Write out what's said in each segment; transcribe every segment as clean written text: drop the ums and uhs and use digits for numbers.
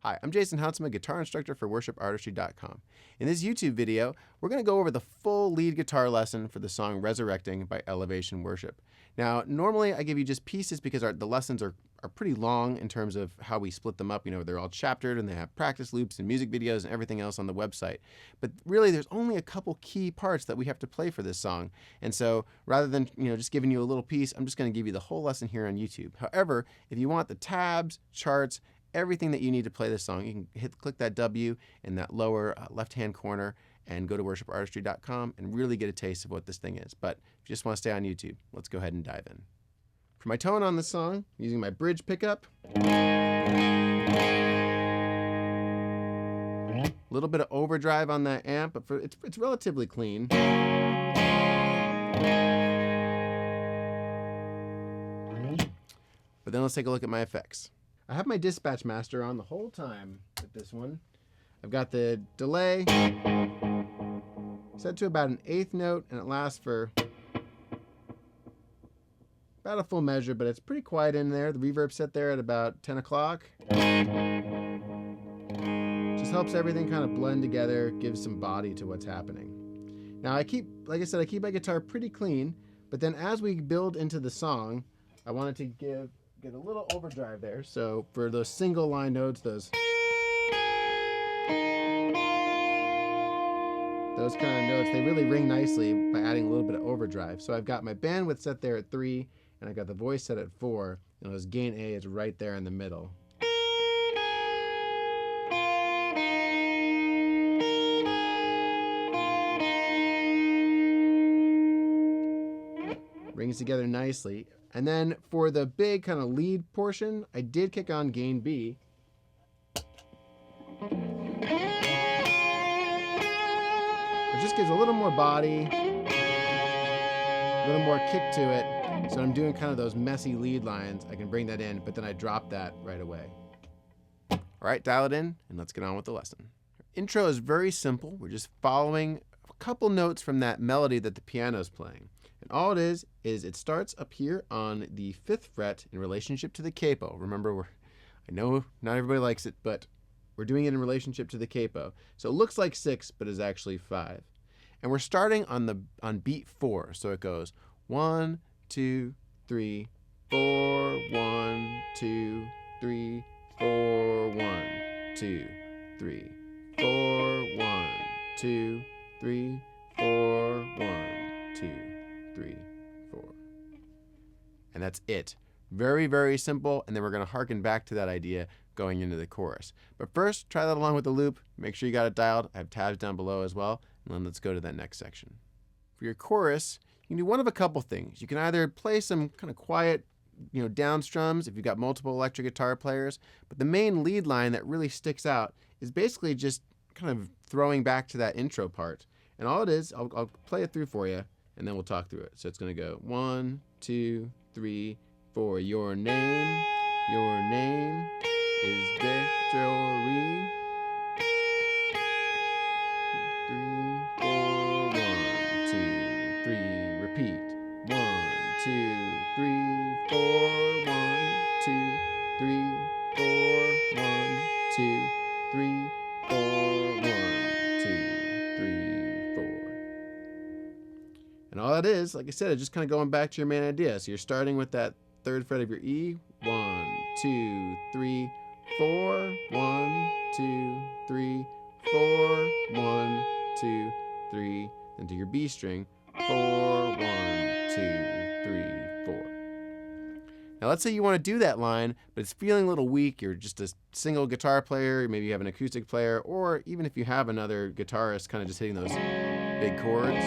Hi, I'm Jason Huntsman, guitar instructor for worshipartistry.com. In this YouTube video, we're going to go over the full lead guitar lesson for the song Resurrecting by Elevation Worship. Now, normally I give you just pieces because the lessons are pretty long in terms of how we split them up. You know, they're all chaptered and they have practice loops and music videos and everything else on the website. But really, there's only a couple key parts that we have to play for this song. And so rather than, just giving you a little piece, I'm just going to give you the whole lesson here on YouTube. However, if you want the tabs, charts, everything that you need to play this song, you can click that W in that lower left-hand corner and go to worshipartistry.com and really get a taste of what this thing is. But if you just want to stay on YouTube, let's go ahead and dive in. For my tone on this song, I'm using my bridge pickup. A little bit of overdrive on that amp, but it's relatively clean. But then let's take a look at my effects. I have my dispatch master on the whole time with this one. I've got the delay set to about an 1/8 note, and it lasts for about a full measure, but it's pretty quiet in there. The reverb set there at about 10 o'clock. Just helps everything kind of blend together, gives some body to what's happening. Now I keep my guitar pretty clean, but then as we build into the song, I wanted to get a little overdrive there. So for those single line notes, those kind of notes, they really ring nicely by adding a little bit of overdrive. So I've got my bandwidth set there at 3, and I've got the voice set at 4, and those gain A is right there in the middle. Rings together nicely. And then for the big kind of lead portion, I did kick on gain B. It just gives a little more body, a little more kick to it. So I'm doing kind of those messy lead lines. I can bring that in, but then I drop that right away. All right, dial it in, and let's get on with the lesson. Intro is very simple. We're just following a couple notes from that melody that the piano is playing. And all it is it starts up here on the 5th fret in relationship to the capo. Remember, I know not everybody likes it, but we're doing it in relationship to the capo. So it looks like 6, but is actually 5. And we're starting on beat 4. So it goes 1, 2, 3, 4, 1, 2, 3, 4, 1, 2, 3, 4, 1, 2, 3, 4, 1, 2, 3, 4. And that's it. Very, very simple. And then we're going to harken back to that idea going into the chorus. But first, try that along with the loop. Make sure you got it dialed. I have tabs down below as well. And then let's go to that next section. For your chorus, you can do one of a couple things. You can either play some kind of quiet, down strums if you've got multiple electric guitar players. But the main lead line that really sticks out is basically just kind of throwing back to that intro part. And all it is, I'll play it through for you, and then we'll talk through it. So it's going to go 1, 2, 3, 4. Your name is victory. 3, 4, 1, 2, 3. Repeat. 1, 2, 3, 4. 1, 2, 3, 4. 1, 2, 3, 4. 1, 2, 3, 4. And all that is, like I said, is just kind of going back to your main idea. So you're starting with that 3rd fret of your E. 1, 2, 3, 4. 1, 2, 3, 4. 1, 2, 3. Then to your B string. 4, 1, 2, 3, 4. Now let's say you want to do that line, but it's feeling a little weak. You're just a single guitar player. Maybe you have an acoustic player, or even if you have another guitarist kind of just hitting those big chords.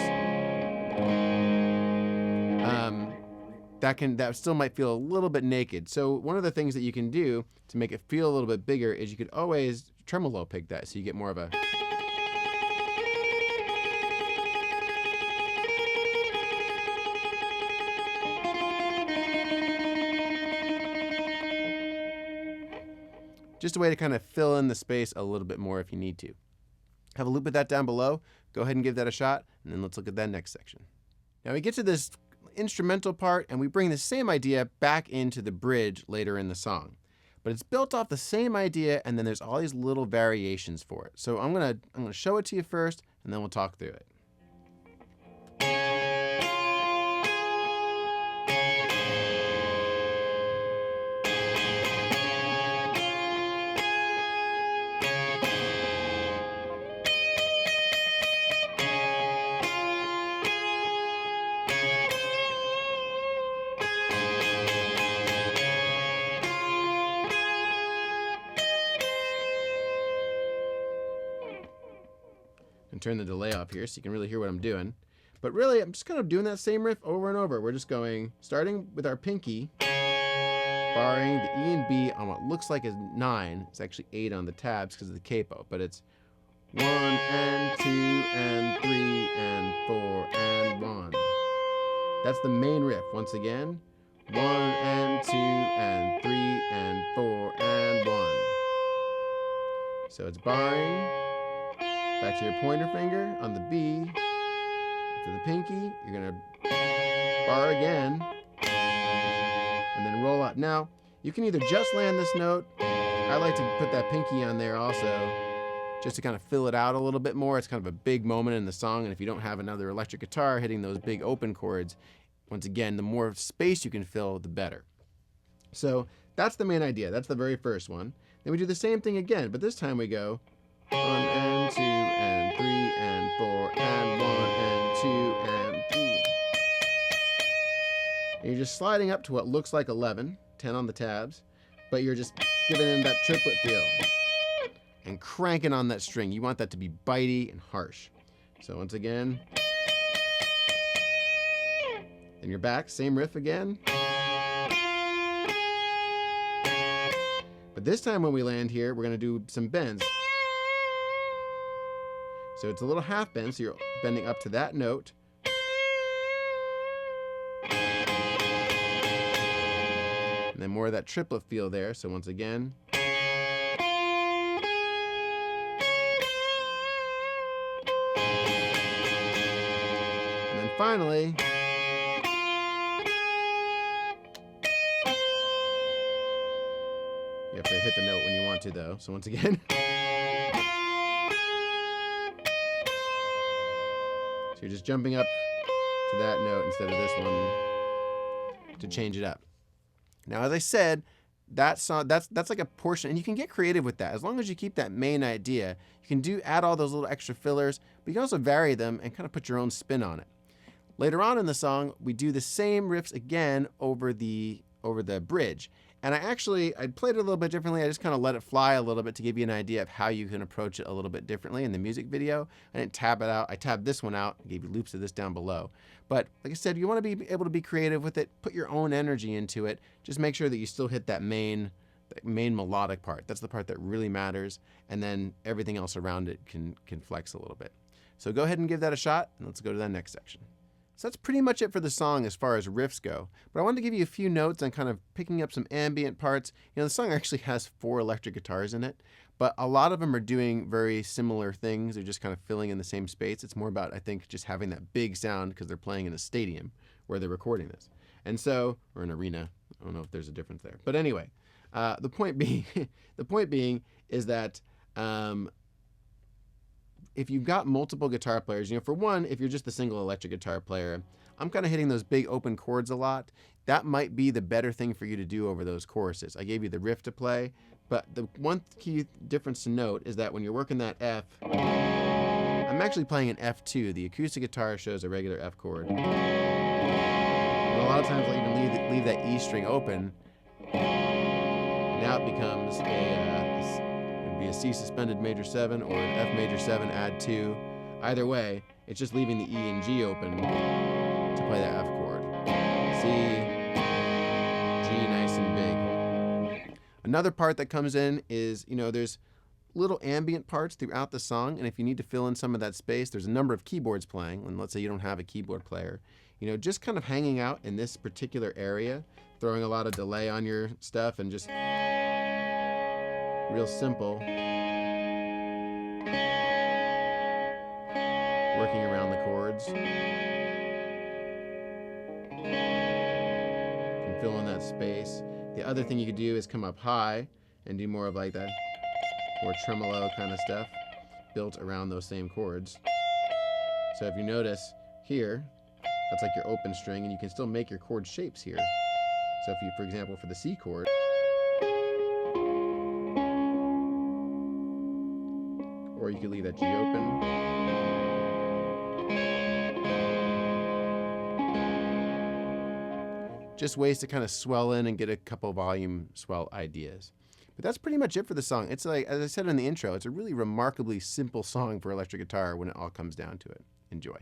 That still might feel a little bit naked. So one of the things that you can do to make it feel a little bit bigger is you could always tremolo pick that, so you get more of a. Just a way to kind of fill in the space a little bit more if you need to. Have a loop of that down below. Go ahead and give that a shot, and then let's look at that next section. Now we get to this instrumental part, and we bring the same idea back into the bridge later in the song. But it's built off the same idea, and then there's all these little variations for it. So I'm gonna show it to you first, and then we'll talk through it. And turn the delay off here so you can really hear what I'm doing. But really, I'm just kind of doing that same riff over and over. We're just going, starting with our pinky, barring the E and B on what looks like is 9. It's actually 8 on the tabs because of the capo, but it's 1 and 2 and 3 and 4 and 1. That's the main riff. Once again, 1 and 2 and 3 and 4 and 1. So it's barring. Back to your pointer finger on the B, to the pinky, you're gonna bar again, and then roll out. Now, you can either just land this note, I like to put that pinky on there also, just to kind of fill it out a little bit more. It's kind of a big moment in the song, and if you don't have another electric guitar hitting those big open chords, once again, the more space you can fill, the better. So that's the main idea. That's the very first one. Then we do the same thing again, but this time we go 1 and 2 and 3 and 4 and 1 and 2 and 3. And you're just sliding up to what looks like 11, 10 on the tabs, but you're just giving in that triplet feel and cranking on that string. You want that to be bitey and harsh. So once again, then you're back, same riff again. But this time when we land here, we're gonna do some bends. So it's a little half bend, so you're bending up to that note. And then more of that triplet feel there, so once again. And then finally, you have to hit the note when you want to though, so once again. So you're just jumping up to that note instead of this one to change it up. Now, as I said, that song, that's like a portion, and you can get creative with that. As long as you keep that main idea, you can add all those little extra fillers, but you can also vary them and kind of put your own spin on it. Later on in the song, we do the same riffs again over the bridge. And I played it a little bit differently. I just kind of let it fly a little bit to give you an idea of how you can approach it a little bit differently in the music video. I didn't tab it out. I tabbed this one out and gave you loops of this down below. But like I said, you want to be able to be creative with it, put your own energy into it. Just make sure that you still hit that main melodic part. That's the part that really matters. And then everything else around it can flex a little bit. So go ahead and give that a shot, and let's go to that next section. So that's pretty much it for the song as far as riffs go. But I wanted to give you a few notes on kind of picking up some ambient parts. You know, the song actually has 4 electric guitars in it, but a lot of them are doing very similar things. They're just kind of filling in the same space. It's more about, I think, just having that big sound because they're playing in a stadium where they're recording this. And so, or an arena. I don't know if there's a difference there. But anyway, the point being is that if you've got multiple guitar players, you know, for one, if you're just a single electric guitar player, I'm kind of hitting those big open chords a lot. That might be the better thing for you to do over those choruses. I gave you the riff to play, but the one key difference to note is that when you're working that F, I'm actually playing an F2. The acoustic guitar shows a regular F chord. And a lot of times I'll even leave that E string open. And now it becomes a C suspended major 7 or an F major 7 add 2. Either way, it's just leaving the E and G open to play that F chord. C, G, nice and big. Another part that comes in is, you know, there's little ambient parts throughout the song, and if you need to fill in some of that space, there's a number of keyboards playing, and let's say you don't have a keyboard player. You know, just kind of hanging out in this particular area, throwing a lot of delay on your stuff, and just real simple, working around the chords. Can fill in that space. The other thing you could do is come up high and do more of like that more tremolo kind of stuff built around those same chords. So if you notice here, that's like your open string, and you can still make your chord shapes here. So if you, for example, for the C chord, or you could leave that G open. Just ways to kind of swell in and get a couple volume swell ideas. But that's pretty much it for the song. It's like, as I said in the intro, it's a really remarkably simple song for electric guitar when it all comes down to it. Enjoy.